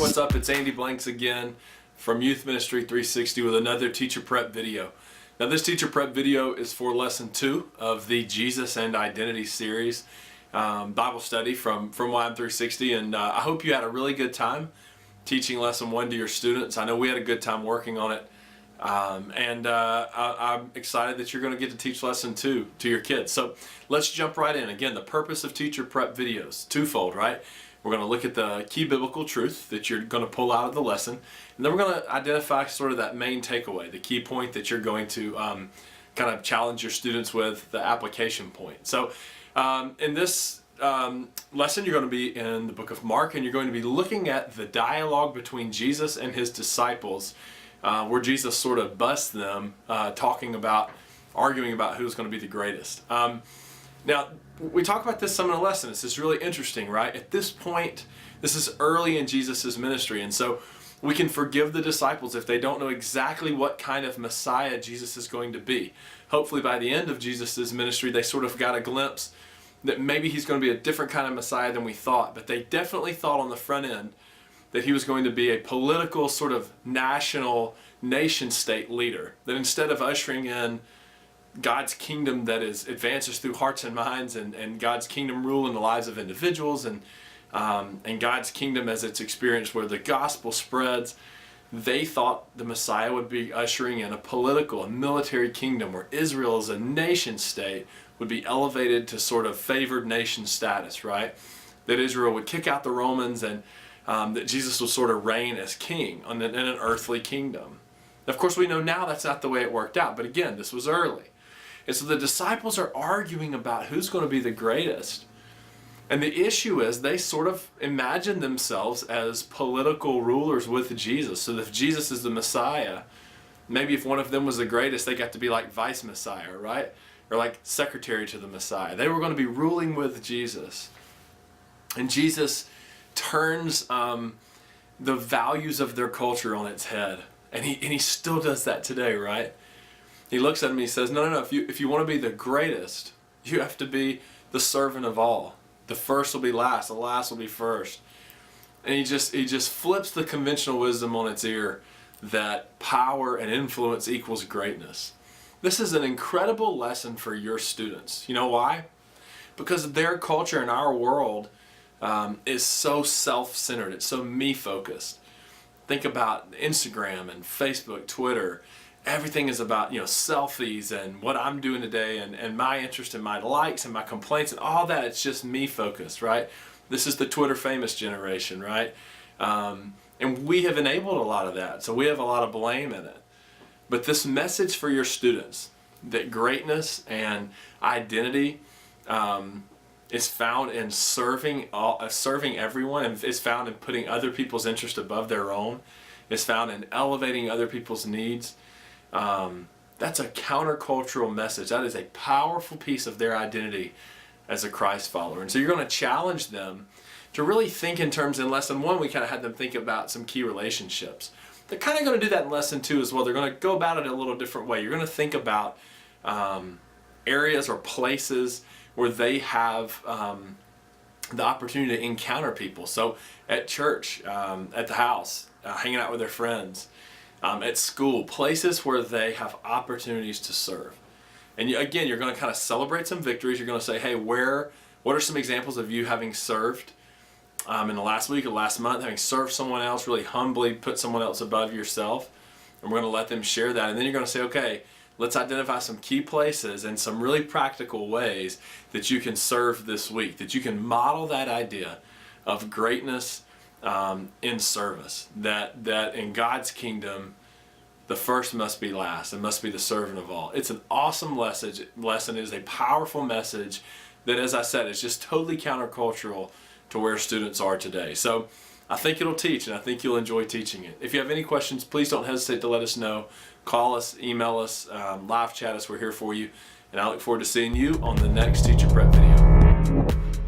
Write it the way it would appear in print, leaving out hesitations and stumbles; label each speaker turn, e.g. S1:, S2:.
S1: What's up? It's Andy Blanks again from Youth Ministry 360 with another teacher prep video. Now this teacher prep video is for lesson 2 of the Jesus and Identity series Bible study from YM360, and I hope you had a really good time teaching lesson 1 to your students. I know we had a good time working on it, and I'm excited that you're going to get to teach lesson 2 to your kids. So let's jump right in. Again, the purpose of teacher prep videos, twofold, right? We're going to look at the key biblical truth that you're going to pull out of the lesson, and then we're going to identify sort of that main takeaway, the key point that you're going to kind of challenge your students with, the application point. So in this lesson, you're going to be in the book of Mark, and you're going to be looking at the dialogue between Jesus and his disciples, where Jesus sort of busts them, arguing about who's going to be the greatest. Now, we talk about this some in the lesson. It's just really interesting, right? At this point, this is early in Jesus' ministry, and so we can forgive the disciples if they don't know exactly what kind of Messiah Jesus is going to be. Hopefully by the end of Jesus' ministry, they sort of got a glimpse that maybe he's going to be a different kind of Messiah than we thought, but they definitely thought on the front end that he was going to be a political sort of national nation-state leader, that instead of ushering in God's kingdom that advances through hearts and minds, and God's kingdom rule in the lives of individuals, and God's kingdom as it's experienced where the gospel spreads, they thought the Messiah would be ushering in a political, a military kingdom where Israel as a nation state would be elevated to sort of favored nation status, right? That Israel would kick out the Romans, and that Jesus would sort of reign as king in an earthly kingdom. Of course, we know now that's not the way it worked out, but again, this was early. And so the disciples are arguing about who's going to be the greatest. And the issue is they sort of imagine themselves as political rulers with Jesus. So that if Jesus is the Messiah, maybe if one of them was the greatest, they got to be like vice Messiah, right? Or like secretary to the Messiah. They were going to be ruling with Jesus. And Jesus turns the values of their culture on its head. And he still does that today, right? He looks at him and he says, no, if you want to be the greatest, you have to be the servant of all. The first will be last, the last will be first. And he just flips the conventional wisdom on its ear that power and influence equals greatness. This is an incredible lesson for your students. You know why? Because their culture in our world is so self-centered. It's so me-focused. Think about Instagram and Facebook, Twitter. Everything is about, selfies and what I'm doing today, and my interest in my likes and my complaints and all that. It's just me focused, right? This is the Twitter famous generation, right? And we have enabled a lot of that, so we have a lot of blame in it. But this message for your students, that greatness and identity is found in serving everyone, and is found in putting other people's interest above their own, is found in elevating other people's needs. That's a countercultural message. That is a powerful piece of their identity as a Christ follower. And so you're going to challenge them to really think in terms. In lesson 1, we kind of had them think about some key relationships. They're kind of going to do that in lesson 2 as well. They're going to go about it a little different way. You're going to think about areas or places where they have the opportunity to encounter people. So at church, at the house, hanging out with their friends, at school, places where they have opportunities to serve. And again, you're going to kind of celebrate some victories. You're going to say, hey, what are some examples of you having served in the last week or last month, having served someone else, really humbly put someone else above yourself? And we're going to let them share that. And then you're going to say, okay, let's identify some key places and some really practical ways that you can serve this week, that you can model that idea of greatness in service, that in God's kingdom, the first must be last and must be the servant of all. It's an awesome lesson. It is a powerful message that, as I said, is just totally countercultural to where students are today. So I think it'll teach, and I think you'll enjoy teaching it. If you have any questions, please don't hesitate to let us know. Call us, email us, live chat us. We're here for you. And I look forward to seeing you on the next Teacher Prep video.